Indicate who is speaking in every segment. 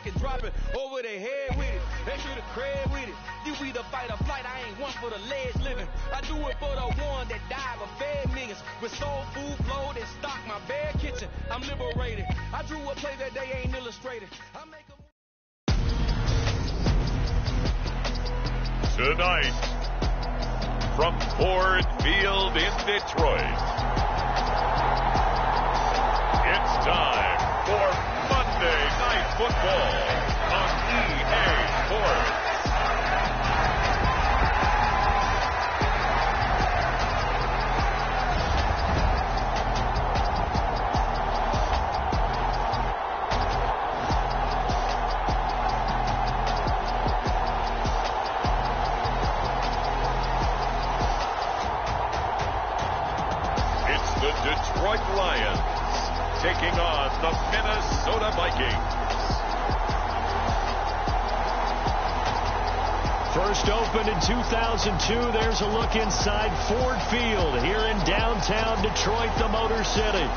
Speaker 1: fucking drop it over their head with it. Extra the cred with it. You either fight or flight, I ain't one for the ledge living. I do it for the one that died but fed millions. With soul food flow that stock my bare kitchen. I'm liberated. I drew a play that they ain't illustrated. I make a...
Speaker 2: Tonight, from Ford Field in Detroit, it's time for Monday Night Football on EA Sports. Detroit Lions taking on the Minnesota Vikings.
Speaker 3: First opened in 2002. There's a look inside Ford Field here in downtown Detroit, the Motor City.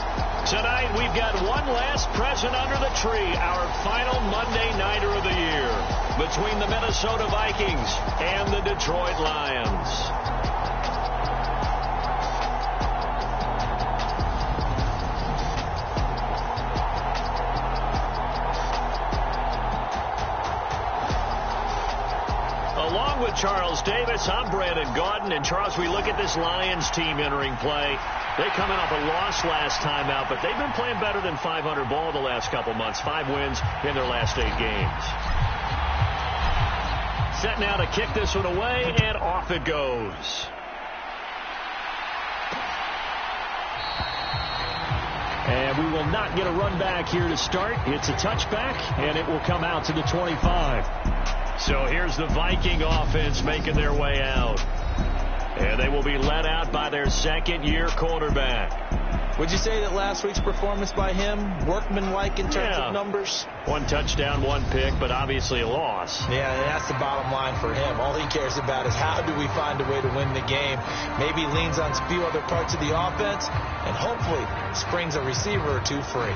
Speaker 3: Tonight we've got one last present under the tree, our final Monday Nighter of the year, between the Minnesota Vikings and the Detroit Lions. Along with Charles Davis, I'm Brandon Gaudin. And Charles, we look at this Lions team entering play. They coming off a loss last time out, but they've been playing better than 500 ball the last couple months. 5 wins in their last 8 games. Set now to kick this one away, and off it goes. And we will not get a run back here to start. It's a touchback, and it will come out to the 25. So here's the Viking offense making their way out. And they will be led out by their second-year quarterback.
Speaker 4: Would you say that last week's performance by him, workmanlike in terms of numbers? 1 touchdown, 1 pick, but obviously a loss.
Speaker 5: Yeah, that's the bottom line for him. All he cares about is how do we find a way to win the game. Maybe leans on a few other parts of the offense, and hopefully springs a receiver or two free.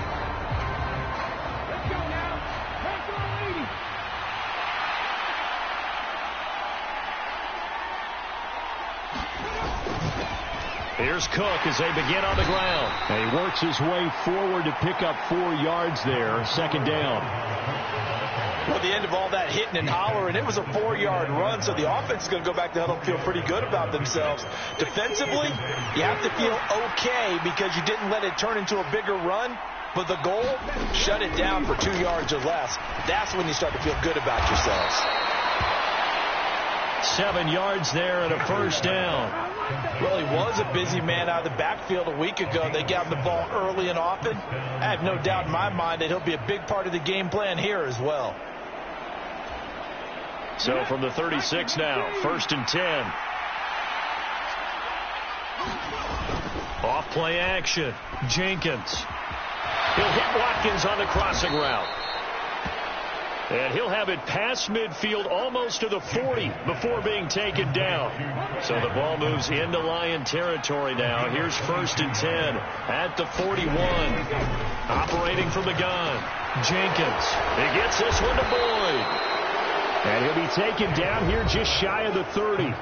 Speaker 3: Here's Cook as they begin on the ground. And he works his way forward to pick up 4 yards there. Second down.
Speaker 4: Well, at the end of all that hitting and hollering, it was a 4-yard run, so the offense is going to go back to huddle and feel pretty good about themselves. Defensively, you have to feel okay because you didn't let it turn into a bigger run. But the goal, shut it down for 2 yards or less. That's when you start to feel good about yourselves.
Speaker 3: 7 yards there and a first down.
Speaker 4: Well, he was a busy man out of the backfield a week ago. They got him the ball early and often. I have no doubt in my mind that he'll be a big part of the game plan here as well.
Speaker 3: So from the 36 now, 1st and 10. Off play action. Jenkins. He'll hit Watkins on the crossing route. And he'll have it past midfield almost to the 40 before being taken down. So the ball moves into Lion territory now. Here's 1st and 10 at the 41. Operating from the gun. Jenkins. He gets this one to Boyd. And he'll be taken down here just shy of the 30.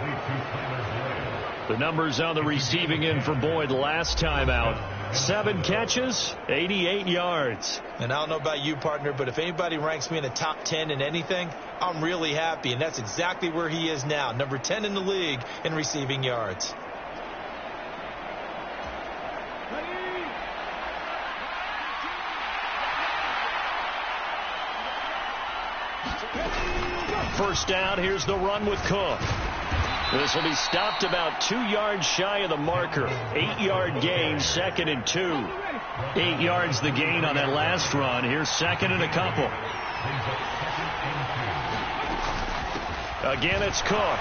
Speaker 3: The numbers on the receiving end for Boyd last time out. 7 catches, 88 yards.
Speaker 4: And I don't know about you, partner, but if anybody ranks me in the top 10 in anything, I'm really happy. And that's exactly where he is now. Number 10 in the league in receiving yards.
Speaker 3: First down, here's the run with Cook. This will be stopped about 2 yards shy of the marker. 8-yard gain, 2nd and 2. 8 yards the gain on that last run. Here's 2nd and a couple. Again, it's Cook.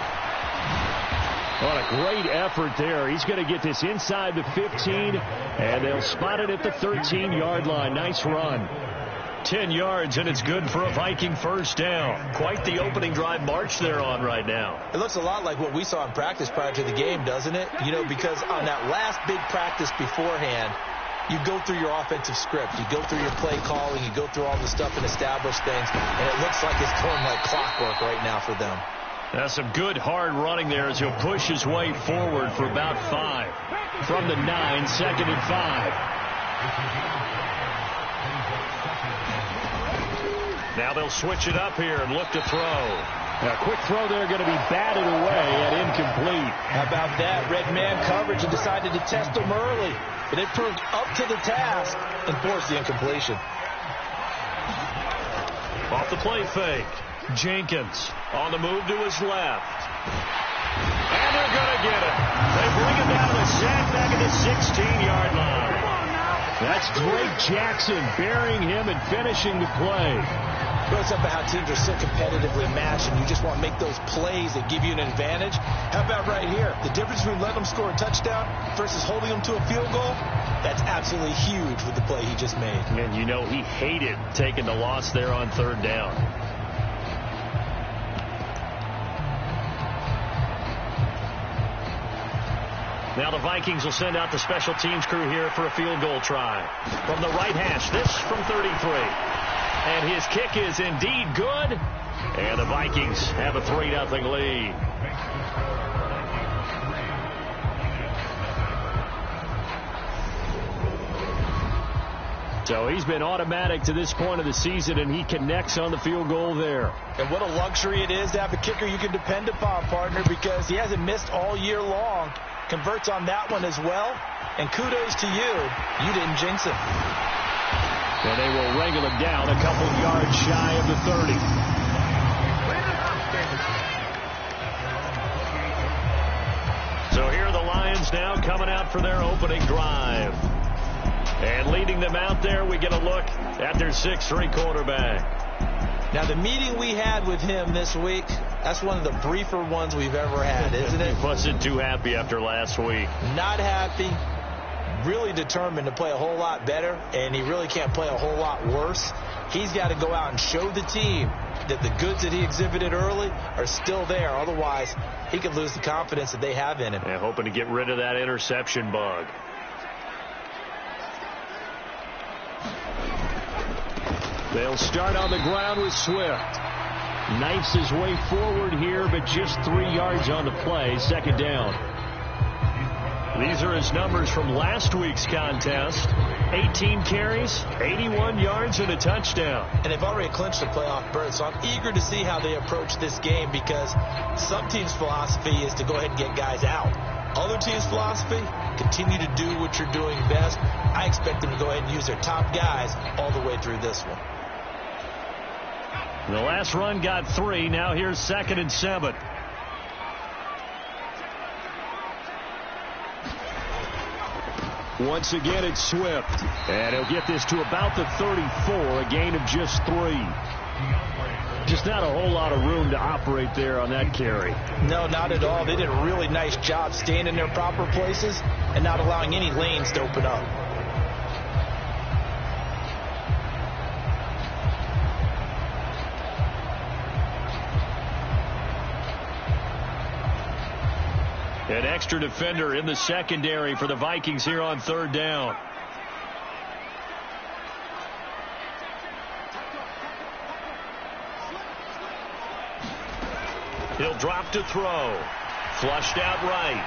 Speaker 3: What a great effort there. He's going to get this inside the 15, and they'll spot it at the 13-yard line. Nice run. 10 yards, and it's good for a Viking first down. Quite the opening drive march they're on right now.
Speaker 4: It looks a lot like what we saw in practice prior to the game, doesn't it? You know, because on that last big practice beforehand,
Speaker 5: you go through your offensive script. You go through your play calling. You go through all the stuff and establish things. And it looks like it's going like clockwork right now for them.
Speaker 3: That's some good hard running there as he'll push his way forward for about 5. From the 9, 2nd and 5. Now they'll switch it up here and look to throw.
Speaker 6: A quick throw there going to be batted away and incomplete.
Speaker 5: How about that? Red man coverage and decided to test them early. But they proved up to the task and forced the incompletion.
Speaker 3: Off the play fake. Jenkins on the move to his left. And they're going to get it. They bring it down to the sack back at the 16-yard line.
Speaker 6: That's Drake Jackson burying him and finishing the play.
Speaker 5: Brought something how teams are so competitively matched, and you just want to make those plays that give you an advantage. How about right here? The difference between letting them score a touchdown versus holding them to a field goal, that's absolutely huge with the play he just made.
Speaker 3: And you know he hated taking the loss there on 3rd down. Now the Vikings will send out the special teams crew here for a field goal try. From the right hash, this from 33. And his kick is indeed good. And the Vikings have a 3-0 lead.
Speaker 6: So he's been automatic to this point of the season, and he connects on the field goal there.
Speaker 5: And what a luxury it is to have a kicker you can depend upon, partner, because he hasn't missed all year long. Converts on that one as well. And kudos to you. You didn't jinx him.
Speaker 6: And they will wrangle him down a couple yards shy of the 30.
Speaker 3: So here are the Lions now coming out for their opening drive. And leading them out there, we get a look at their 6'3" quarterback.
Speaker 5: Now, the meeting we had with him this week, that's one of the briefer ones we've ever had, isn't it?
Speaker 3: He wasn't too happy after last week.
Speaker 5: Not happy. Really determined to play a whole lot better, and he really can't play a whole lot worse. He's got to go out and show the team that the goods that he exhibited early are still there. Otherwise, he could lose the confidence that they have in him.
Speaker 3: Yeah, hoping to get rid of that interception bug.
Speaker 6: They'll start on the ground with Swift. Knifes his way forward here, but just 3 yards on the play. 2nd down.
Speaker 3: These are his numbers from last week's contest. 18 carries, 81 yards, and a touchdown.
Speaker 5: And they've already clinched the playoff berth, so I'm eager to see how they approach this game, because some teams' philosophy is to go ahead and get guys out. Other teams' philosophy, continue to do what you're doing best. I expect them to go ahead and use their top guys all the way through this one.
Speaker 3: The last run got 3. Now here's 2nd and 7.
Speaker 6: Once again, it's Swift. And he'll get this to about the 34, a gain of just 3. Just not a whole lot of room to operate there on that carry.
Speaker 5: No, not at all. They did a really nice job staying in their proper places and not allowing any lanes to open up.
Speaker 3: An extra defender in the secondary for the Vikings here on 3rd down. He'll drop to throw. Flushed out right.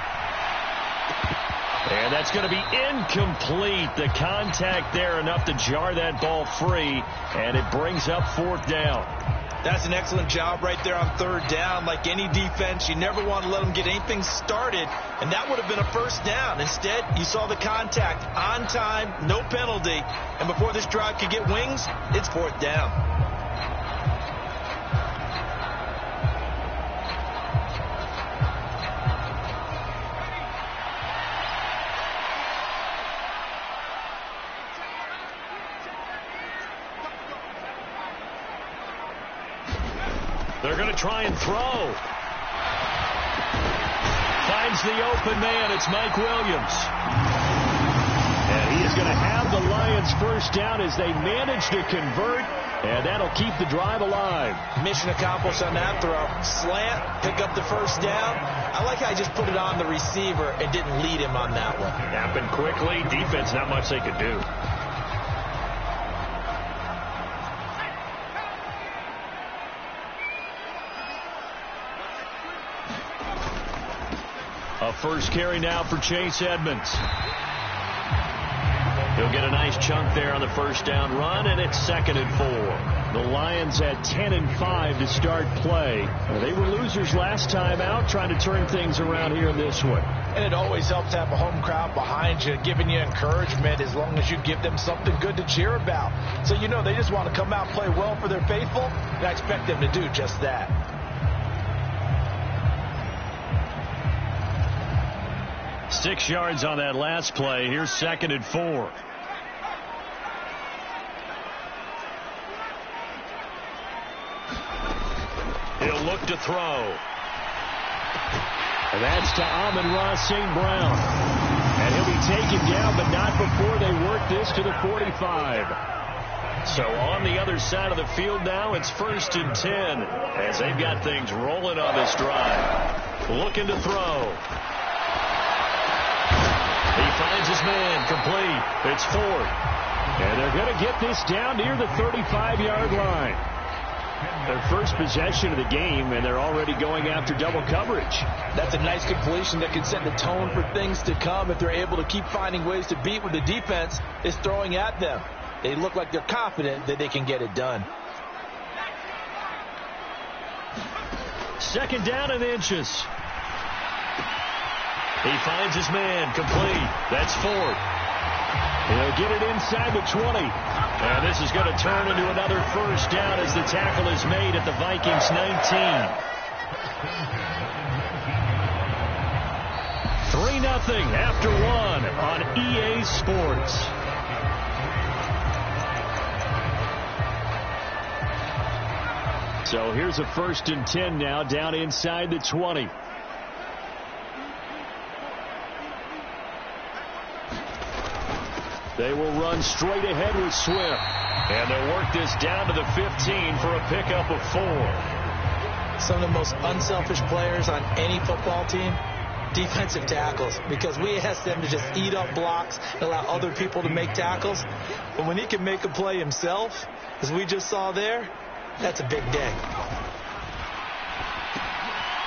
Speaker 3: And that's going to be incomplete. The contact there enough to jar that ball free. And it brings up 4th down.
Speaker 5: That's an excellent job right there on 3rd down. Like any defense, you never want to let them get anything started, and that would have been a 1st down. Instead, you saw the contact on time, no penalty, and before this drive could get wings, it's 4th down.
Speaker 3: They're going to try and throw. Finds the open man. It's Mike Williams. And he is
Speaker 6: is going to have the Lions first down as they manage to convert, and that'll keep the drive alive.
Speaker 5: Mission accomplished on that throw. Slant, pick up the first down. I like how I just put it on the receiver and didn't lead him on that one.
Speaker 3: Happened quickly. Defense, not much they could do. A first carry now for Chase Edmonds. He'll get a nice chunk there on the first down run, and it's 2nd and 4. The Lions had 10 and 5 to start play. They were losers last time out, trying to turn things around here in this one.
Speaker 5: And it always helps to have a home crowd behind you, giving you encouragement as long as you give them something good to cheer about. So you know they just want to come out and play well for their faithful, and I expect them to do just that.
Speaker 3: Six yards on that last play. Here's 2nd and 4. He'll look to throw.
Speaker 6: And that's to Amon-Ra St. Brown. And he'll be taken down, but not before they work this to the 45.
Speaker 3: So on the other side of the field now, it's 1st and 10 as they've got things rolling on this drive. Looking to throw. He finds his man, complete. It's 4th.
Speaker 6: And they're going to get this down near the 35-yard line. Their first possession of the game, and they're already going after double coverage.
Speaker 5: That's a nice completion that can set the tone for things to come if they're able to keep finding ways to beat what the defense is throwing at them. They look like they're confident that they can get it done.
Speaker 3: 2nd down and inches. He finds his man, complete. That's 4th.
Speaker 6: He'll get it inside the 20.
Speaker 3: And this is going to turn into another first down as the tackle is made at the Vikings 19. 3-0 after 1 on EA Sports.
Speaker 6: So here's a 1st and 10 now down inside the 20. They will run straight ahead with Swift.
Speaker 3: And they'll work this down to the 15 for a pickup of 4.
Speaker 5: Some of the most unselfish players on any football team, defensive tackles, because we ask them to just eat up blocks and allow other people to make tackles. But when he can make a play himself, as we just saw there, that's a big day.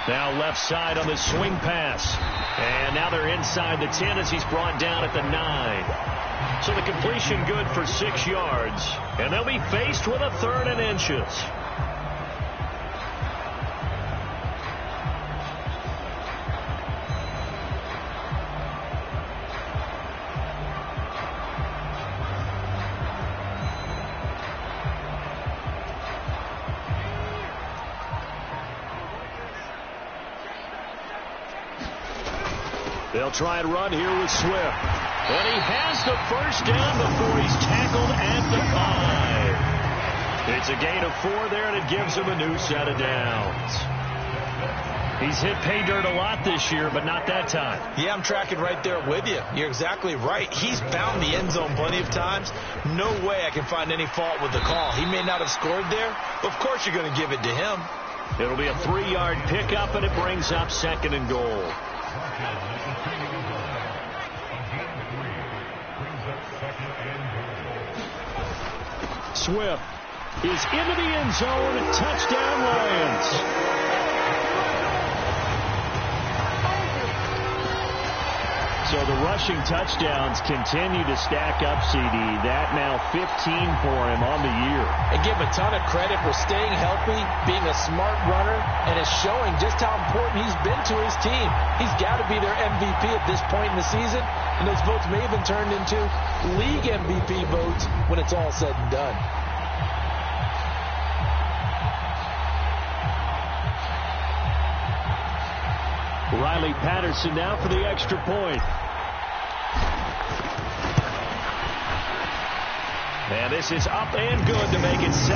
Speaker 3: Now left side on the swing pass. And now they're inside the 10 as he's brought down at the 9. So the completion good for 6 yards. And they'll be faced with a 3rd and inches. They'll try and run here with Swift. And he has the first down before he's tackled at the 5. It's a gain of 4 there, and it gives him a new set of downs. He's hit pay dirt a lot this year, but not that time.
Speaker 5: Yeah, I'm tracking right there with you. You're exactly right. He's found the end zone plenty of times. No way I can find any fault with the call. He may not have scored there, but of course you're going to give it to him.
Speaker 3: It'll be a 3-yard pickup, and it brings up 2nd and goal.
Speaker 6: Swift is into the end zone. Touchdown, Lions. So the rushing touchdowns continue to stack up, CD. That now 15 for him on the year.
Speaker 5: And give him a ton of credit for staying healthy, being a smart runner, and is showing just how important he's been to his team. He's got to be their MVP at this point in the season, and those votes may have been turned into league MVP votes when it's all said and done.
Speaker 6: Riley Patterson now for the extra point.
Speaker 3: And this is up and good to make it 7-3.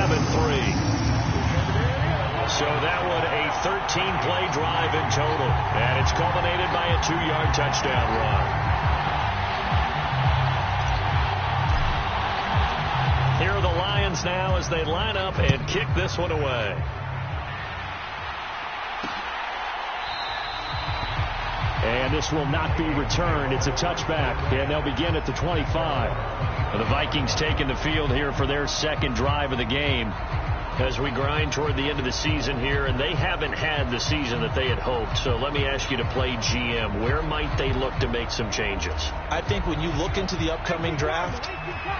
Speaker 3: So that one a 13-play drive in total. And it's culminated by a 2-yard touchdown run. Lions now as they line up and kick this one away.
Speaker 6: And this will not be returned. It's a touchback, and they'll begin at the 25.
Speaker 3: Well, the Vikings taking the field here for their second drive of the game as we grind toward the end of the season here, and they haven't had the season that they had hoped. So let me ask you to play GM. Where might they look to make some changes?
Speaker 5: I think when you look into the upcoming draft,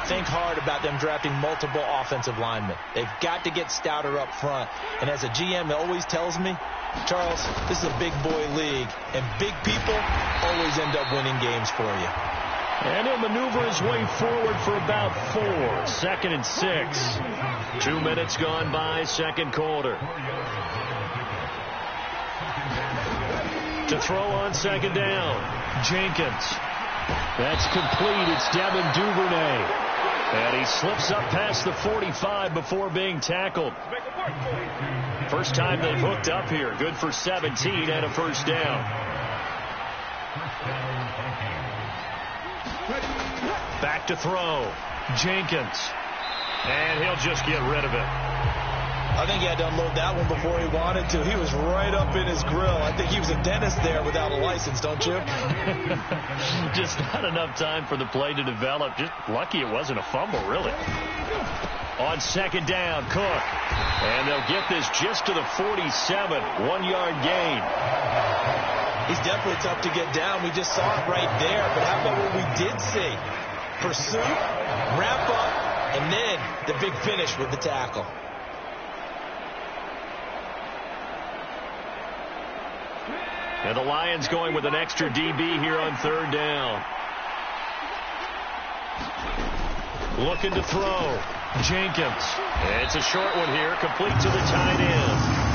Speaker 5: think hard about them drafting multiple offensive linemen. They've got to get stouter up front. And as a GM, it always tells me, Charles, this is a big boy league, and big people always end up winning games for you.
Speaker 3: And he'll maneuver his way forward for about 4. 2nd and 6. 2 minutes gone by, second quarter. To throw on second down, Jenkins.
Speaker 6: That's complete. It's Devin Duvernay.
Speaker 3: And he slips up past the 45 before being tackled. First time they've hooked up here. Good for 17 and a first down. Back to throw. Jenkins. And he'll just get rid of it.
Speaker 5: I think he had to unload that one before he wanted to. He was right up in his grill. I think he was a dentist there without a license, don't you?
Speaker 3: Just not enough time for the play to develop. Just lucky it wasn't a fumble, really. On second down, Cook. And they'll get this just to the 47. 1-yard gain.
Speaker 5: He's definitely tough to get down. We just saw it right there. But how about what we did see? Pursuit, wrap up, and then the big finish with the tackle.
Speaker 3: And the Lions going with an extra DB here on third down. Looking to throw. Jenkins. It's a short one here, complete to the tight end.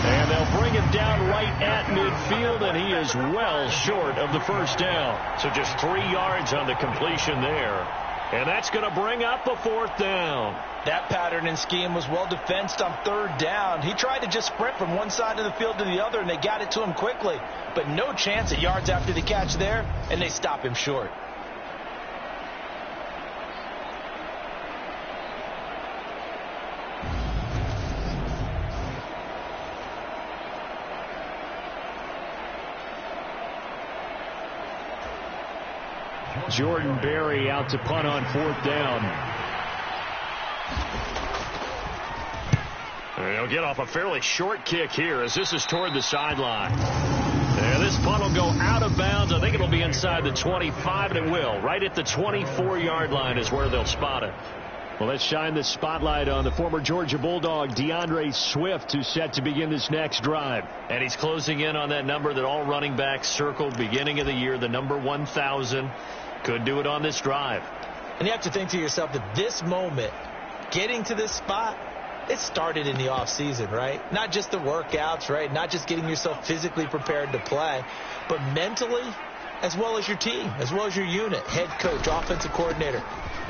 Speaker 3: And they'll bring him down right at midfield, and he is well short of the first down. So just 3 yards on the completion there. And that's going to bring up a fourth down.
Speaker 5: That pattern and scheme was well defensed on third down. He tried to just sprint from one side of the field to the other, and they got it to him quickly. But no chance at yards after the catch there, and they stop him short.
Speaker 6: Jordan Berry out to punt on fourth down.
Speaker 3: They'll get off a fairly short kick here as this is toward the sideline. And this punt will go out of bounds. I think it'll be inside the 25, and it will. Right at the 24-yard line is where they'll spot it.
Speaker 6: Well, let's shine the spotlight on the former Georgia Bulldog, DeAndre Swift, who's set to begin this next drive.
Speaker 3: And he's closing in on that number that all running backs circled beginning of the year, the number 1,000. Could do it on this drive.
Speaker 5: And you have to think to yourself that this moment, getting to this spot, it started in the offseason, right? Not just the workouts, right? Not just getting yourself physically prepared to play, but mentally, as well as your team, as well as your unit, head coach, offensive coordinator.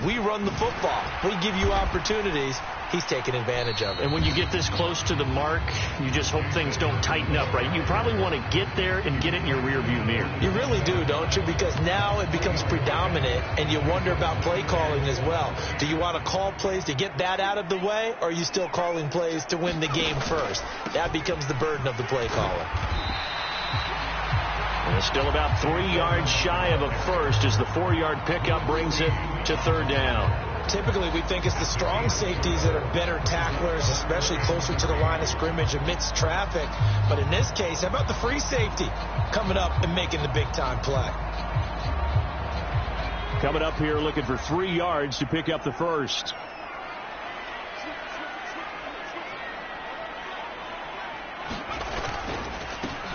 Speaker 5: We run the football. We give you opportunities. He's taking advantage of it.
Speaker 3: And when you get this close to the mark, you just hope things don't tighten up, right? You probably want to get there and get it in your rearview mirror.
Speaker 5: You really do, don't you? Because now it becomes predominant, and you wonder about play calling as well. Do you want to call plays to get that out of the way, or are you still calling plays to win the game first? That becomes the burden of the play caller.
Speaker 3: And still about 3 yards shy of a first as the 4-yard pickup brings it to third down.
Speaker 5: Typically, we think it's the strong safeties that are better tacklers, especially closer to the line of scrimmage amidst traffic. But in this case, how about the free safety coming up and making the big-time play?
Speaker 6: Coming up here looking for 3 yards to pick up the first.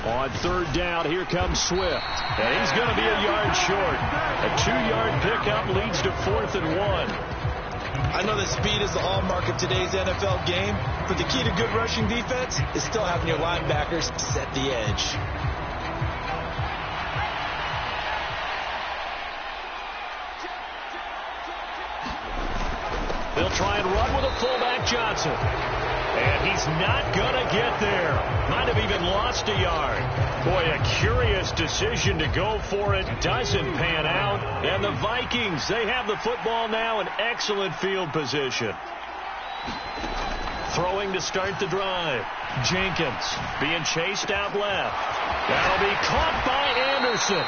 Speaker 6: On third down, here comes Swift.
Speaker 3: And he's going to be a yard short. A 2-yard pickup leads to 4th and 1.
Speaker 5: I know that speed is the hallmark of today's NFL game, but the key to good rushing defense is still having your linebackers set the edge.
Speaker 3: They'll try and run with a fullback, Johnson. And he's not going to get there. Might have even lost a yard. Boy, a curious decision to go for it. Doesn't pan out. And the Vikings, they have the football now in excellent field position. Throwing to start the drive. Jenkins being chased out left. That'll be caught by Anderson.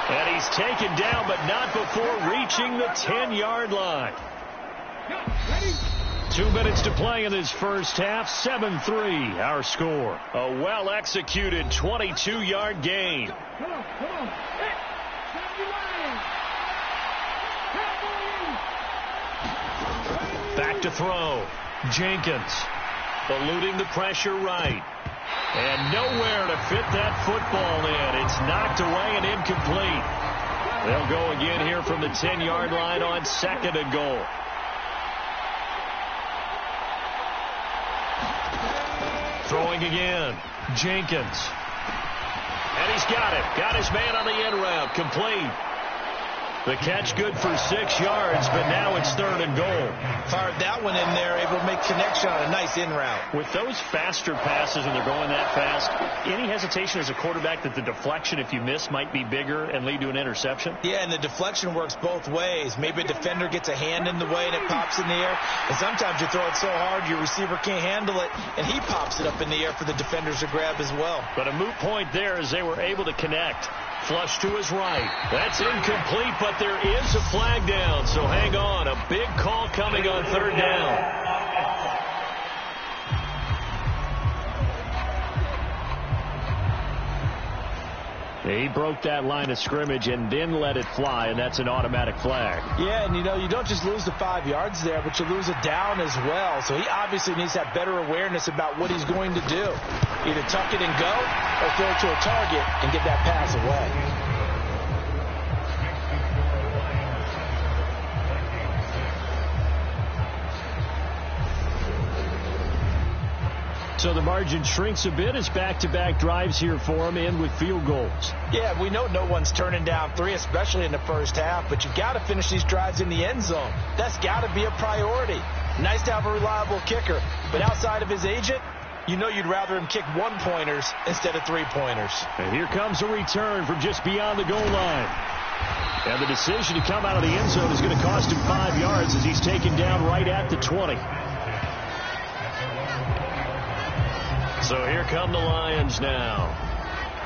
Speaker 3: And he's taken down, but not before reaching the 10-yard line. 2 minutes to play in this first half. 7-3 our score. A well-executed 22-yard gain. Back to throw. Jenkins eluding the pressure right. And nowhere to fit that football in. It's knocked away and incomplete. They'll go again here from the 10-yard line on 2nd and goal. Throwing again. Jenkins. And he's got it. Got his man on the end route. Complete. The catch good for 6 yards, but now it's 3rd and goal.
Speaker 5: Fired that one in there, able to make connection on a nice in route.
Speaker 3: With those faster passes and they're going that fast, any hesitation as a quarterback that the deflection, if you miss, might be bigger and lead to an interception?
Speaker 5: Yeah, and the deflection works both ways. Maybe a defender gets a hand in the way and it pops in the air. And sometimes you throw it so hard your receiver can't handle it, and he pops it up in the air for the defenders to grab as well.
Speaker 3: But a moot point there as they were able to connect. Flush to his right. That's incomplete, but there is a flag down, so hang on. A big call coming on 3rd down. He broke that line of scrimmage and then let it fly, and that's an automatic flag.
Speaker 5: Yeah, and you don't just lose the 5 yards there, but you lose it down as well. So he obviously needs to have better awareness about what he's going to do. Either tuck it and go or throw it to a target and get that pass away.
Speaker 6: So the margin shrinks a bit as back-to-back drives here for him, end with field goals.
Speaker 5: Yeah, we know no one's turning down 3, especially in the first half, but you've got to finish these drives in the end zone. That's got to be a priority. Nice to have a reliable kicker, but outside of his agent, you know you'd rather him kick 1-pointers instead of 3-pointers.
Speaker 6: And here comes a return from just beyond the goal line. And the decision to come out of the end zone is going to cost him 5 yards as he's taken down right at the 20.
Speaker 3: So here come the Lions now.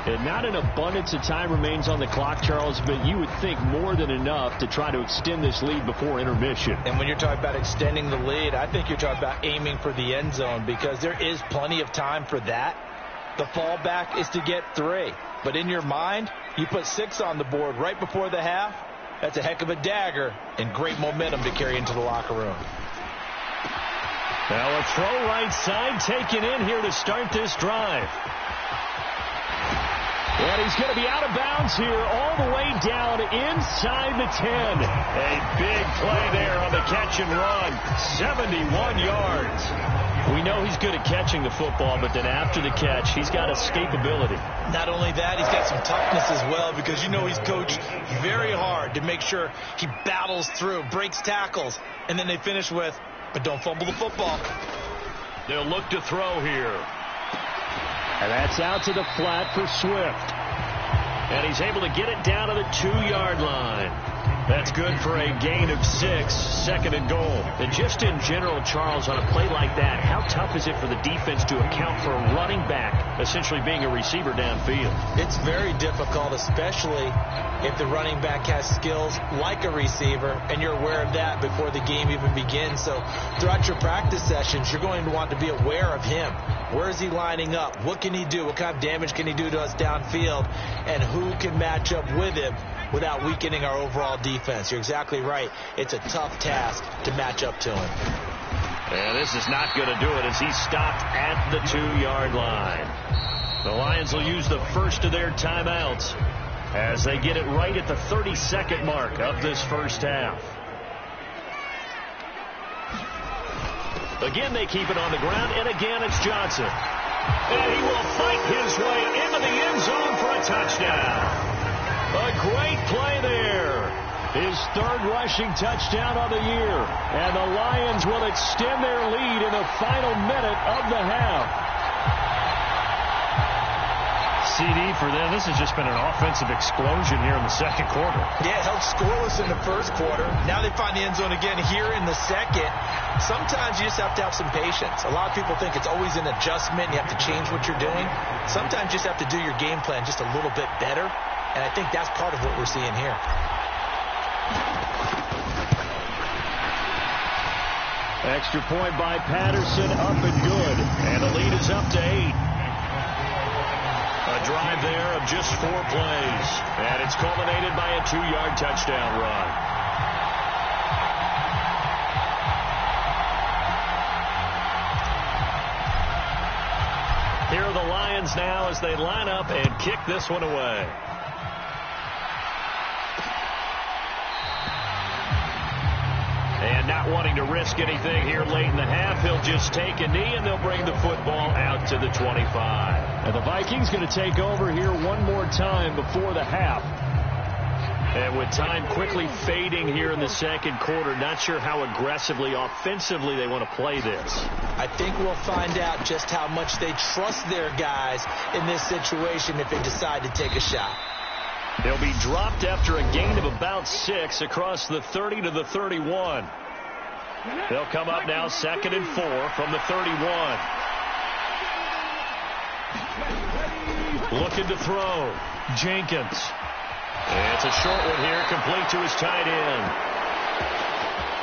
Speaker 6: And not an abundance of time remains on the clock, Charles, but you would think more than enough to try to extend this lead before intermission.
Speaker 5: And when you're talking about extending the lead, I think you're talking about aiming for the end zone because there is plenty of time for that. The fallback is to get 3. But in your mind, you put 6 on the board right before the half. That's a heck of a dagger and great momentum to carry into the locker room.
Speaker 3: Now a throw right side taken in here to start this drive.
Speaker 6: And he's going to be out of bounds here all the way down inside the 10.
Speaker 3: A big play there on the catch and run. 71 yards.
Speaker 6: We know he's good at catching the football, but then after the catch, he's got escapability.
Speaker 5: Not only that, he's got some toughness as well because you know he's coached very hard to make sure he battles through, breaks tackles, and then they finish with, but don't fumble the football.
Speaker 3: They'll look to throw here.
Speaker 6: And that's out to the flat for Swift.
Speaker 3: And he's able to get it down to the 2-yard line. That's good for a gain of 6, 2nd and goal.
Speaker 6: And just in general, Charles, on a play like that, how tough is it for the defense to account for a running back essentially being a receiver downfield?
Speaker 5: It's very difficult, especially if the running back has skills like a receiver, and you're aware of that before the game even begins. So throughout your practice sessions, you're going to want to be aware of him. Where is he lining up? What can he do? What kind of damage can he do to us downfield? And who can match up with him without weakening our overall defense? You're exactly right. It's a tough task to match up to him.
Speaker 3: And this is not going to do it as he's stopped at the 2-yard line. The Lions will use the first of their timeouts as they get it right at the 30-second mark of this first half. Again, they keep it on the ground, and again, it's Johnson. And he will fight his way into the end zone for a touchdown. A great play there.
Speaker 6: His 3rd rushing touchdown of the year. And the Lions will extend their lead in the final minute of the half.
Speaker 3: CD for them. This has just been an offensive explosion here in the second quarter.
Speaker 5: Yeah, held scoreless in the first quarter. Now they find the end zone again here in the second. Sometimes you just have to have some patience. A lot of people think it's always an adjustment. You have to change what you're doing. Sometimes you just have to do your game plan just a little bit better. And I think that's part of what we're seeing here.
Speaker 6: Extra point by Patterson, up and good.
Speaker 3: And the lead is up to 8. A drive there of just 4 plays. And it's culminated by a 2-yard touchdown run. Here are the Lions now as they line up and kick this one away. And not wanting to risk anything here late in the half, he'll just take a knee and they'll bring the football out to the 25.
Speaker 6: And the Vikings going to take over here one more time before the half.
Speaker 3: And with time quickly fading here in the second quarter, not sure how aggressively, offensively they want to play this.
Speaker 5: I think we'll find out just how much they trust their guys in this situation if they decide to take a shot.
Speaker 3: They'll be dropped after a gain of about 6 across the 30 to the 31. They'll come up now 2nd and 4 from the 31. Looking to throw. Jenkins. And it's a short one here, complete to his tight end.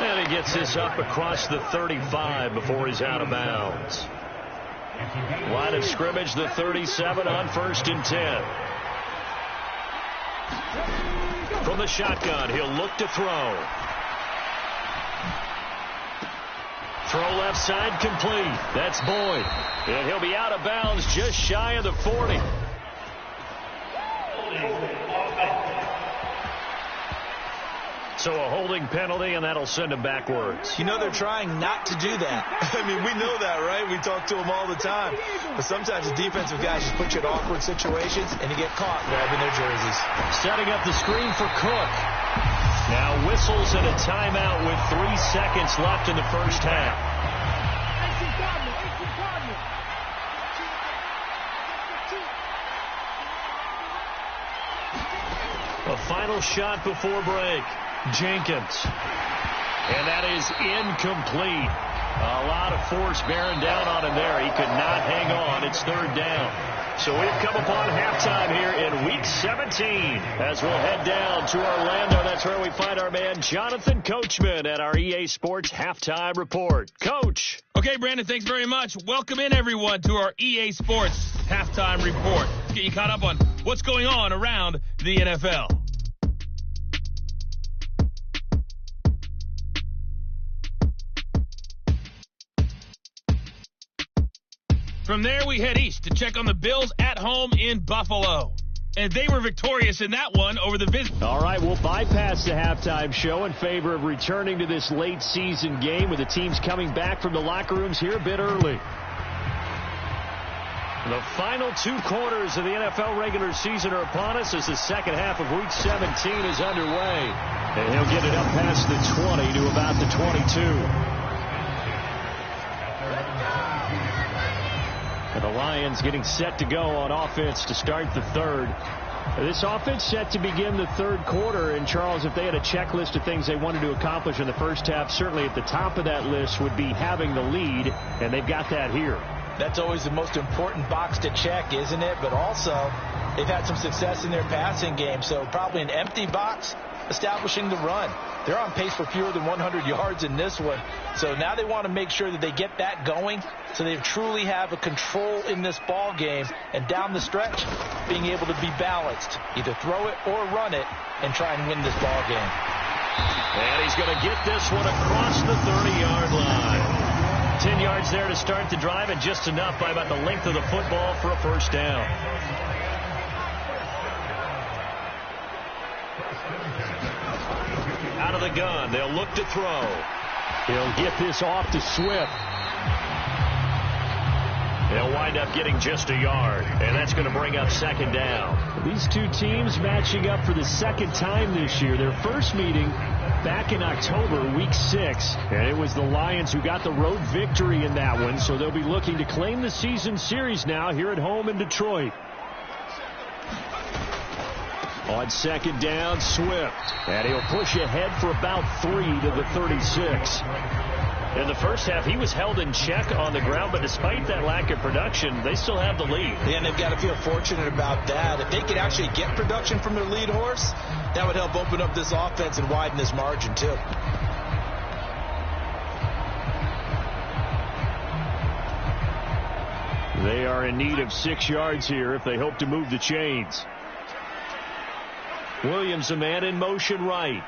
Speaker 3: And he gets this up across the 35 before he's out of bounds. Line of scrimmage, the 37 on 1st and 10. From the shotgun, he'll look to throw. Throw left side complete. That's Boyd. And he'll be out of bounds just shy of the 40. So a holding penalty, and that'll send him backwards.
Speaker 5: You know they're trying not to do that. I mean, we know that, right? We talk to them all the time. But sometimes the defensive guys just put you in awkward situations, and you get caught grabbing their jerseys.
Speaker 3: Setting up the screen for Cook. Now whistles and a timeout with 3 seconds left in the first half. A final shot before break. Jenkins. And that is incomplete. A lot of force bearing down on him there. He could not hang on. It's 3rd down. So we've come upon halftime here in Week 17 as we'll head down to Orlando. That's where we find our man Jonathan Coachman at our EA Sports Halftime Report. Coach.
Speaker 7: Okay, Brandon, thanks very much. Welcome in, everyone, to our EA Sports Halftime Report. Let's get you caught up on what's going on around the NFL. From there, we head east to check on the Bills at home in Buffalo. And they were victorious in that one over the Visit.
Speaker 6: All right, we'll bypass the halftime show in favor of returning to this late season game with the teams coming back from the locker rooms here a bit early.
Speaker 3: The final 2 quarters of the NFL regular season are upon us as the second half of Week 17 is underway. And he'll get it up past the 20 to about the 22. And the Lions getting set to go on offense to start the 3rd. This offense set to begin the 3rd quarter. And, Charles, if they had a checklist of things they wanted to accomplish in the first half, certainly at the top of that list would be having the lead, and they've got that here.
Speaker 5: That's always the most important box to check, isn't it? But also, they've had some success in their passing game, so probably an empty box establishing the run. They're on pace for fewer than 100 yards in this one. So now they want to make sure that they get that going so they truly have a control in this ball game. And down the stretch, being able to be balanced, either throw it or run it and try and win this ball game.
Speaker 3: And he's going to get this one across the 30-yard line. 10 yards there to start the drive and just enough by about the length of the football for a first down. Out of the gun, they'll look to throw.
Speaker 6: He'll get this off to Swift.
Speaker 3: They'll wind up getting just a yard, and that's going to bring up 2nd down.
Speaker 6: These two teams matching up for the 2nd time this year. Their first meeting back in October, Week 6, and it was the Lions who got the road victory in that one, so they'll be looking to claim the season series now here at home in Detroit. On second down, Swift. And he'll push ahead for about 3 to the 36.
Speaker 3: In the first half, he was held in check on the ground, but despite that lack of production, they still have the lead.
Speaker 5: Yeah, and they've got to feel fortunate about that. If they could actually get production from their lead horse, that would help open up this offense and widen this margin, too.
Speaker 6: They are in need of 6 yards here if they hope to move the chains. Williams, a man in motion right.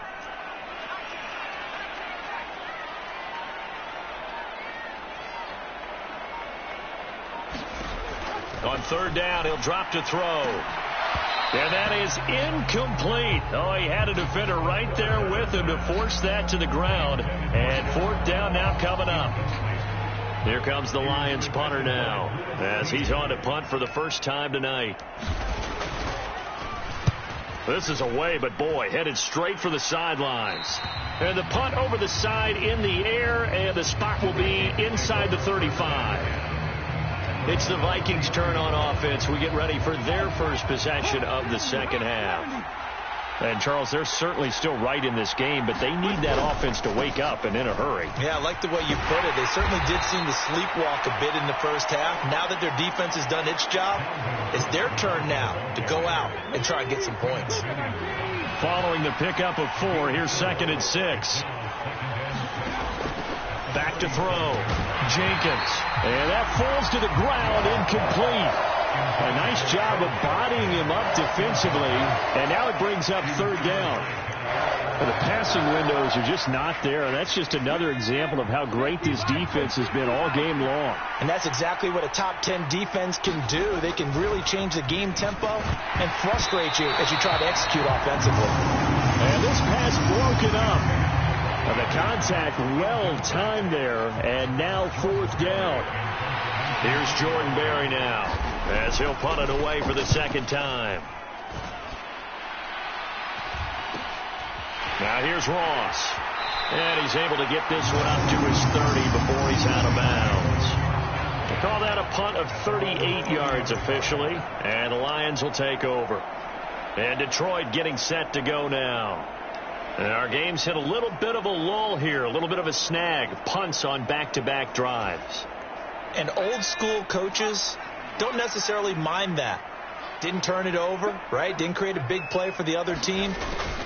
Speaker 6: On third down, he'll drop to throw. And that is incomplete. Oh, he had a defender right there with him to force that to the ground. And fourth down now coming up. Here comes the Lions punter now as he's on to punt for the first time tonight. This is away, but boy, headed straight for the sidelines. And the punt over the side in the air, and the spot will be inside the 35. It's the Vikings' turn on offense. We get ready for their first possession of the second half. And, Charles, they're certainly still right in this game, but they need that offense to wake up and in a hurry.
Speaker 5: Yeah, I like the way you put it. They certainly did seem to sleepwalk a bit in the first half. Now that their defense has done its job, it's their turn now to go out and try and get some points.
Speaker 6: Following the pickup of 4, here's 2nd and 6. Back to throw. Jenkins. And that falls to the ground, incomplete. A nice job of bodying him up defensively. And now it brings up third down. Well, the passing windows are just not there. And that's just another example of how great this defense has been all game long.
Speaker 5: And that's exactly what a top 10 defense can do. They can really change the game tempo and frustrate you as you try to execute offensively.
Speaker 6: And this pass broken up. The contact well timed there, and now fourth down. Here's Jordan Berry now as he'll punt it away for the second time. Now here's Ross, and he's able to get this one up to his 30 before he's out of bounds. We'll call that a punt of 38 yards officially, and the Lions will take over. And Detroit getting set to go now. And our game's hit a little bit of a lull here, a little bit of a snag, punts on back-to-back drives.
Speaker 5: And old school coaches don't necessarily mind that. Didn't turn it over, right? Didn't create a big play for the other team.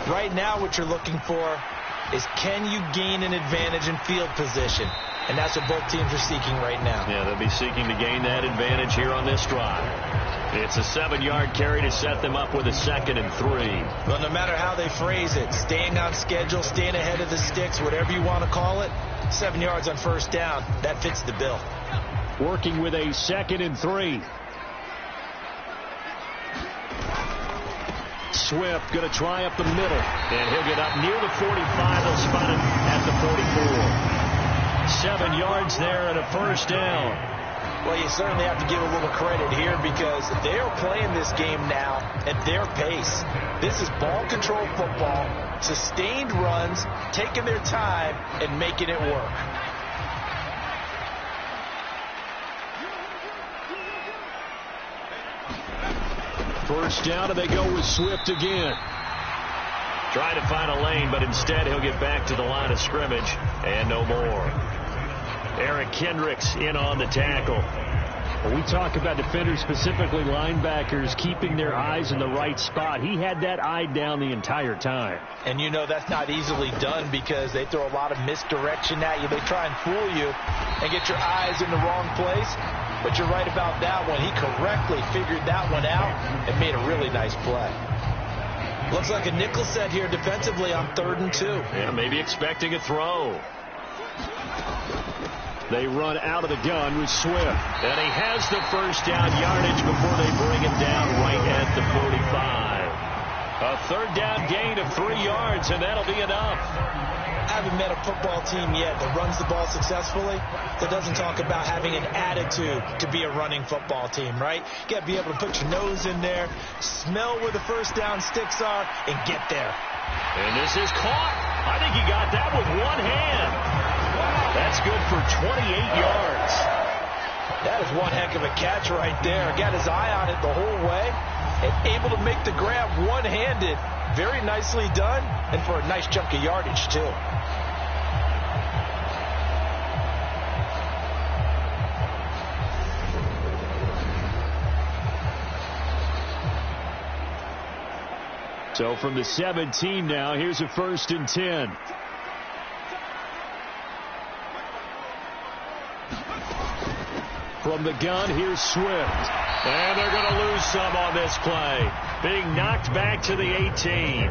Speaker 5: Right now what you're looking for is, can you gain an advantage in field position? And that's what both teams are seeking right now.
Speaker 6: Yeah, they'll be seeking to gain that advantage here on this drive. It's a 7-yard carry to set them up with a 2nd and 3.
Speaker 5: Well, no matter how they phrase it, staying on schedule, staying ahead of the sticks, whatever you want to call it, 7 yards on first down, that fits the bill.
Speaker 6: Working with a 2nd and 3. Swift going to try up the middle, and he'll get up near the 45. They'll spot him at the 44. 7 yards there and a first down.
Speaker 5: Well, you certainly have to give a little credit here because they are playing this game now at their pace. This is ball control football, sustained runs, taking their time and making it work.
Speaker 6: First down, and they go with Swift again. Trying to find a lane, but instead he'll get back to the line of scrimmage and no more. Eric Kendricks in on the tackle. When we talk about defenders, specifically linebackers, keeping their eyes in the right spot, he had that eye down the entire time.
Speaker 5: And you know that's not easily done because they throw a lot of misdirection at you. They try and fool you and get your eyes in the wrong place. But you're right about that one. He correctly figured that one out and made a really nice play. Looks like a nickel set here defensively on 3rd and 2.
Speaker 6: Yeah, maybe expecting a throw. They run out of the gun with Swift. And he has the first down yardage before they bring him down right at the 45. A 3rd down gain of 3 yards, and that'll be enough.
Speaker 5: I haven't met a football team yet that runs the ball successfully that doesn't talk about having an attitude to be a running football team, right? You got to be able to put your nose in there, smell where the first down sticks are, and get there.
Speaker 6: And this is caught. I think he got that with one hand. That's good for 28 yards.
Speaker 4: That is one heck of a catch right there. Got his eye on it the whole way and able to make the grab one-handed. Very nicely done, and for a nice chunk of yardage, too.
Speaker 3: So from the 17 now, here's a 1st and 10. From the gun, here's Swift. And they're going to lose some on this play. Being knocked back to the 18.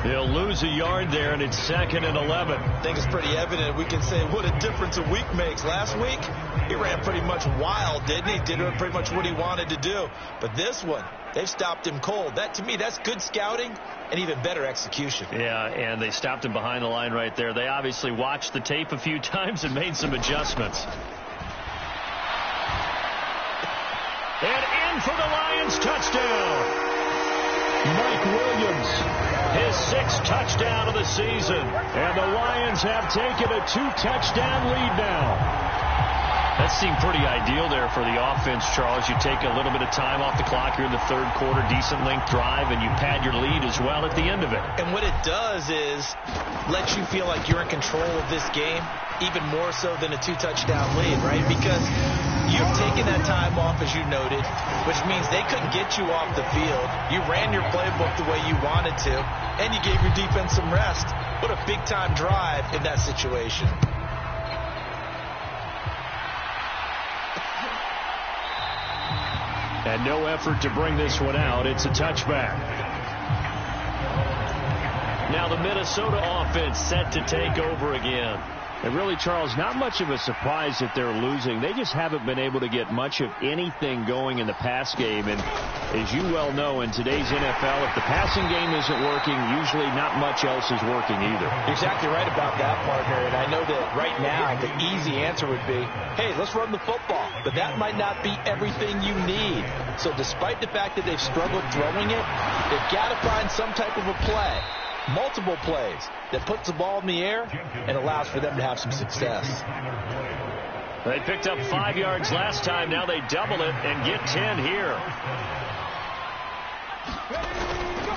Speaker 3: They'll lose a yard there, and it's 2nd and 11.
Speaker 5: I think it's pretty evident. We can say what a difference a week makes. Last week, he ran pretty much wild, didn't he? Did pretty much what he wanted to do. But this one, they've stopped him cold. That, to me, that's good scouting and even better execution.
Speaker 3: Yeah, and they stopped him behind the line right there. They obviously watched the tape a few times and made some adjustments. And in for the Lions touchdown. Mike Williams, his 6th touchdown of the season. And the Lions have taken a 2-touchdown lead now. That seemed pretty ideal there for the offense, Charles. You take a little bit of time off the clock here in the 3rd quarter, decent length drive, and you pad your lead as well at the end of it.
Speaker 5: And what it does is lets you feel like you're in control of this game, even more so than a 2-touchdown lead, right? Because you've taken that time off, as you noted, which means they couldn't get you off the field. You ran your playbook the way you wanted to, and you gave your defense some rest. What a big-time drive in that situation.
Speaker 3: And no effort to bring this one out. It's a touchback. Now the Minnesota offense set to take over again. And really, Charles, not much of a surprise that they're losing. They just haven't been able to get much of anything going in the pass game. And as you well know, in today's NFL, if the passing game isn't working, usually not much else is working either.
Speaker 4: You're exactly right about that, partner. And I know that right now the easy answer would be, hey, let's run the football. But that might not be everything you need. So despite the fact that they've struggled throwing it, they've got to find some type of a play. Multiple plays that puts the ball in the air and allows for them to have some success.
Speaker 3: They picked up 5 yards last time. Now they double it and get 10 here.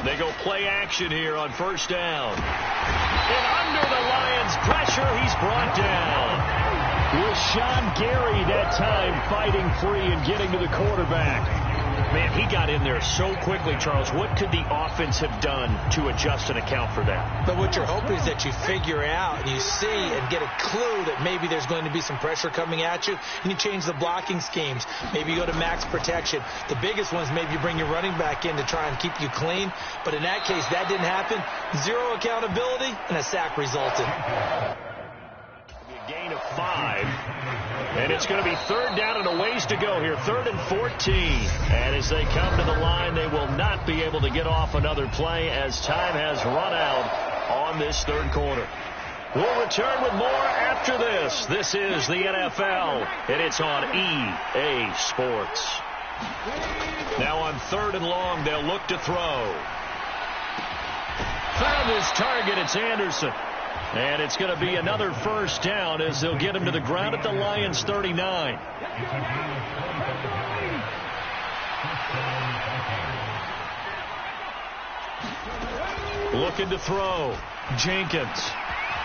Speaker 3: They go play action here on 1st down. And under the Lions' pressure, he's brought down. With Sean Gary that time fighting free and getting to the quarterback. Man, he got in there so quickly, Charles. What could the offense have done to adjust and account for that?
Speaker 5: But what you're hoping is that you figure out and you see and get a clue that maybe there's going to be some pressure coming at you, and you change the blocking schemes. Maybe you go to max protection. The biggest one is maybe you bring your running back in to try and keep you clean. But in that case, that didn't happen. 0 accountability, and a sack resulted.
Speaker 3: A gain of 5. And it's going to be 3rd down and a ways to go here. 3rd and 14. And as they come to the line, they will not be able to get off another play as time has run out on this 3rd quarter. We'll return with more after this. This is the NFL, and it's on EA Sports. Now on 3rd and long, they'll look to throw. Found his target. It's Anderson. And it's going to be another 1st down as they'll get him to the ground at the Lions' 39. Looking to throw. Jenkins.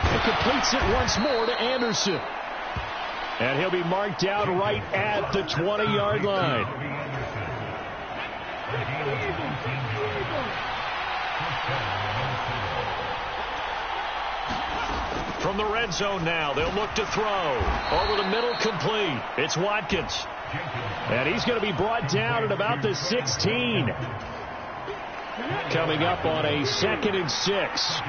Speaker 3: It completes it once more to Anderson. And he'll be marked out right at the 20-yard line. From the red zone now, they'll look to throw. Over the middle, complete. It's Watkins. And he's going to be brought down at about the 16. Coming up on a 2nd and 6.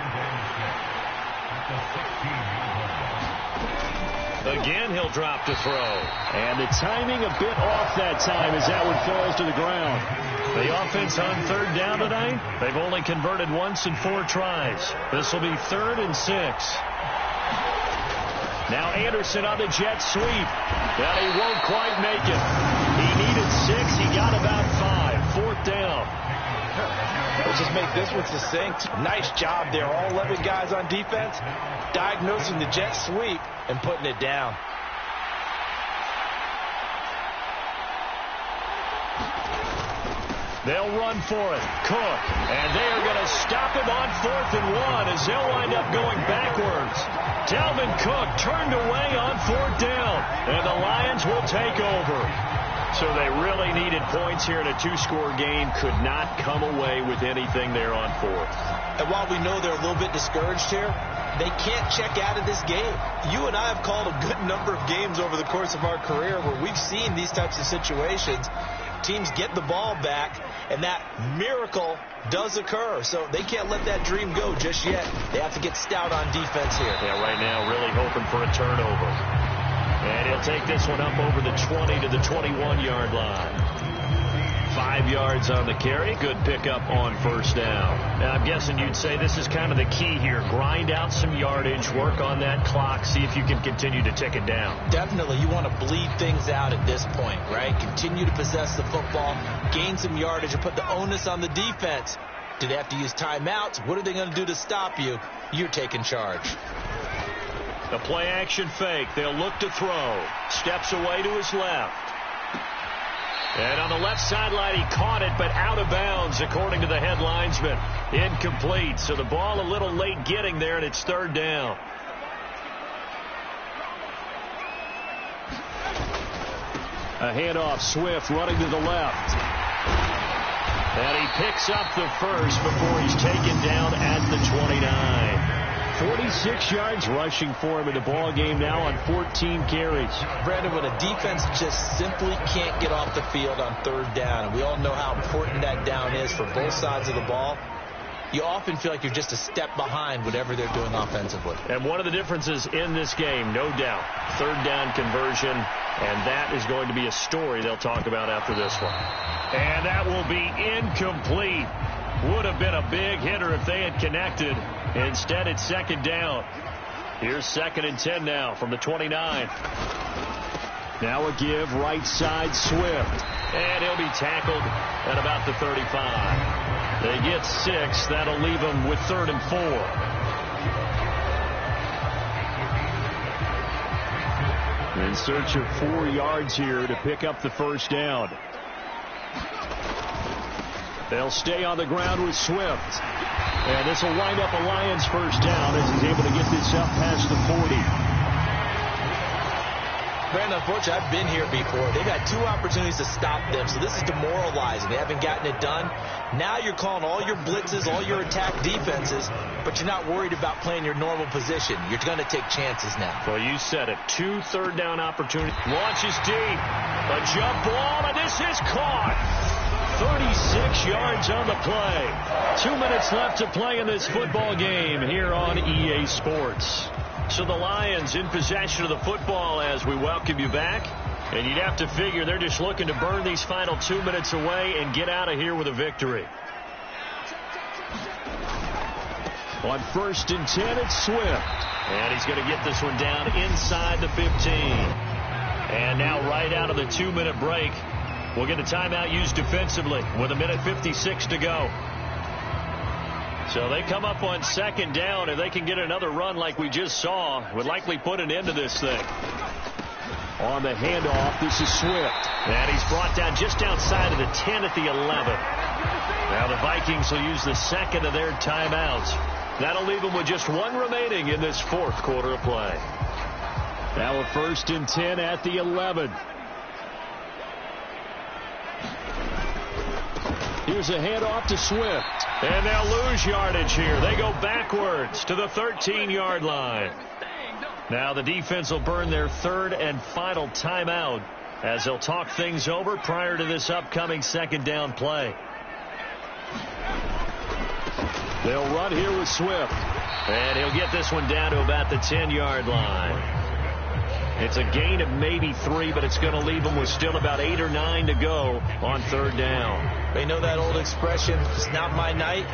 Speaker 3: Again, he'll drop to throw. And the timing a bit off that time as that one falls to the ground. The offense on 3rd down tonight, they've only converted once in 4 tries. This will be 3rd and 6. Now Anderson on the jet sweep. Well, he won't quite make it. He needed 6. He got about 5. 4th down.
Speaker 4: Let's just make this one succinct. Nice job there. All 11 guys on defense diagnosing the jet sweep and putting it down.
Speaker 3: They'll run for it. Cook. And they are going to stop him on 4th and 1 as they'll wind up going backwards. Dalvin Cook turned away on 4th down. And the Lions will take over. So they really needed points here in a 2-score game. Could not come away with anything there on 4th.
Speaker 5: And while we know they're a little bit discouraged here, they can't check out of this game. You and I have called a good number of games over the course of our career where we've seen these types of situations. Teams get the ball back, and that miracle does occur. So they can't let that dream go just yet. They have to get stout on defense here.
Speaker 3: Yeah, right now really hoping for a turnover. And he'll take this one up over the 20 to the 21-yard line. 5 yards on the carry. Good pickup on 1st down. Now, I'm guessing you'd say this is kind of the key here. Grind out some yardage, work on that clock, see if you can continue to tick it down.
Speaker 5: Definitely. You want to bleed things out at this point, right? Continue to possess the football, gain some yardage, and put the onus on the defense. Do they have to use timeouts? What are they going to do to stop you? You're taking charge.
Speaker 3: The play-action fake. They'll look to throw. Steps away to his left. And on the left sideline, he caught it, but out of bounds, according to the head linesman. Incomplete. So the ball a little late getting there, and it's 3rd down. A handoff. Swift running to the left. And he picks up the first before he's taken down at the 29. 46 yards rushing for him in the ball game now on 14 carries.
Speaker 5: Brandon, when a defense just simply can't get off the field on 3rd down, and we all know how important that down is for both sides of the ball, you often feel like you're just a step behind whatever they're doing offensively.
Speaker 3: And one of the differences in this game, no doubt, 3rd down conversion, and that is going to be a story they'll talk about after this one. And that will be incomplete. Would have been a big hitter if they had connected. Instead, it's 2nd down. Here's 2nd and 10 now from the 29. Now a give, right side, Swift. And he'll be tackled at about the 35. They get 6. That'll leave them with 3rd and 4. In search of 4 yards here to pick up the 1st down. They'll stay on the ground with Swift. And this will wind up a Lions 1st down as he's able to get this up past the 40.
Speaker 5: Brandon, unfortunately, I've been here before. They've had 2 opportunities to stop them, so this is demoralizing. They haven't gotten it done. Now you're calling all your blitzes, all your attack defenses, but you're not worried about playing your normal position. You're going to take chances now.
Speaker 3: Well, you said it. 2 3rd down opportunities. Launches deep. A jump ball, and this is caught. 36 yards on the play. 2 minutes left to play in this football game here on EA Sports. So the Lions in possession of the football as we welcome you back. And you'd have to figure they're just looking to burn these final 2 minutes away and get out of here with a victory. On 1st and 10, it's Swift. And he's going to get this one down inside the 15. And now right out of the 2-minute break, we'll get a timeout used defensively with 1:56 to go. So they come up on 2nd down, and they can get another run like we just saw. Would likely put an end to this thing. On the handoff, this is Swift. And he's brought down just outside of the 10 at the 11. Now the Vikings will use the 2nd of their timeouts. That'll leave them with just 1 remaining in this 4th quarter of play. Now a 1st and 10 at the 11. Here's a handoff to Swift. And they'll lose yardage here. They go backwards to the 13-yard line. Now the defense will burn their 3rd and final timeout as they'll talk things over prior to this upcoming 2nd down play. They'll run here with Swift. And he'll get this one down to about the 10-yard line. It's a gain of maybe 3, but it's going to leave them with still about 8 or 9 to go on 3rd down.
Speaker 5: They know that old expression, it's not my night.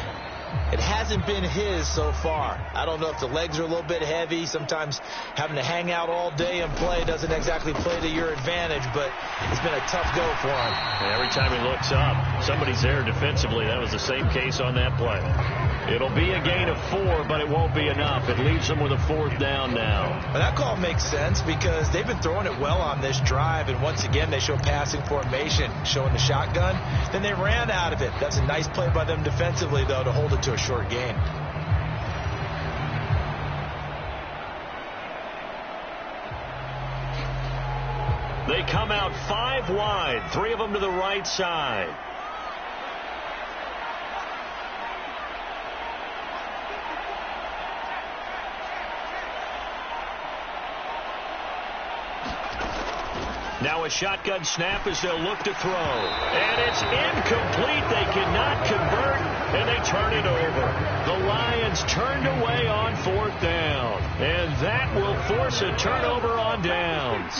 Speaker 5: It hasn't been his so far. I don't know if the legs are a little bit heavy. Sometimes having to hang out all day and play doesn't exactly play to your advantage, but it's been a tough go for him.
Speaker 3: Every time he looks up, somebody's there defensively. That was the same case on that play. It'll be a gain of 4, but it won't be enough. It leaves them with a 4th down now.
Speaker 5: Well, that call makes sense because they've been throwing it well on this drive, and once again they show passing formation, showing the shotgun. Then they ran out of it. That's a nice play by them defensively, though, to hold it to a short gain.
Speaker 3: They come out 5 wide, 3 of them to the right side. Now a shotgun snap as they'll look to throw. And it's incomplete. They cannot convert, and they turn it over. The Lions turned away on 4th down. And that will force a turnover on downs.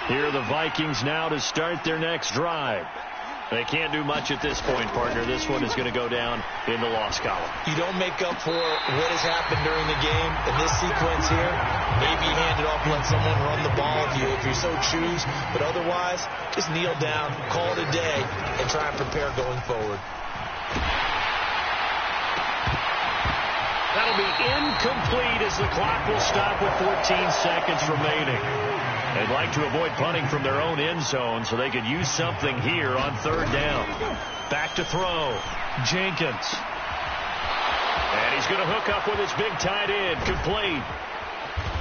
Speaker 3: Here are the Vikings now to start their next drive. They can't do much at this point, partner. This one is going to go down in the loss column.
Speaker 5: You don't make up for what has happened during the game. In this sequence here, maybe hand it off, let someone run the ball if you so choose. But otherwise, just kneel down, call it a day, and try and prepare going forward.
Speaker 3: That'll be incomplete as the clock will stop with 14 seconds remaining. They'd like to avoid punting from their own end zone so they could use something here on 3rd down. Back to throw. Jenkins. And he's going to hook up with his big tight end. Complete.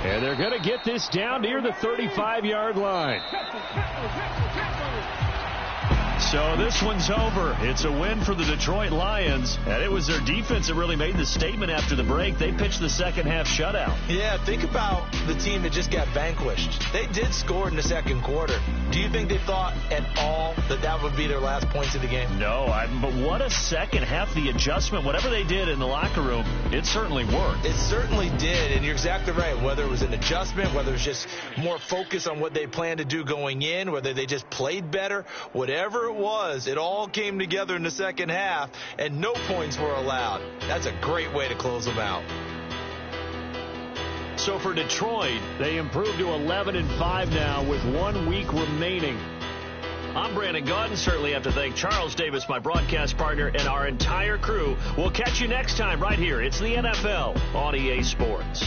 Speaker 3: And they're going to get this down near the 35-yard line. So this one's over. It's a win for the Detroit Lions, and it was their defense that really made the statement after the break. They pitched the second half shutout.
Speaker 5: Yeah, think about the team that just got vanquished. They did score in the second quarter. Do you think they thought at all that that would be their last points of the game?
Speaker 3: No, but what a second half. The adjustment, whatever they did in the locker room, it certainly worked.
Speaker 5: It certainly did, and you're exactly right. Whether it was an adjustment, whether it was just more focus on what they planned to do going in, whether they just played better, whatever it was, it all came together in the second half, and no points were allowed. That's a great way to close them out.
Speaker 3: So for Detroit, they improved to 11-5 now with 1 week remaining. I'm Brandon Gaudin. Certainly have to thank Charles Davis, my broadcast partner, and our entire crew. We'll catch you next time right here. It's the NFL on EA Sports.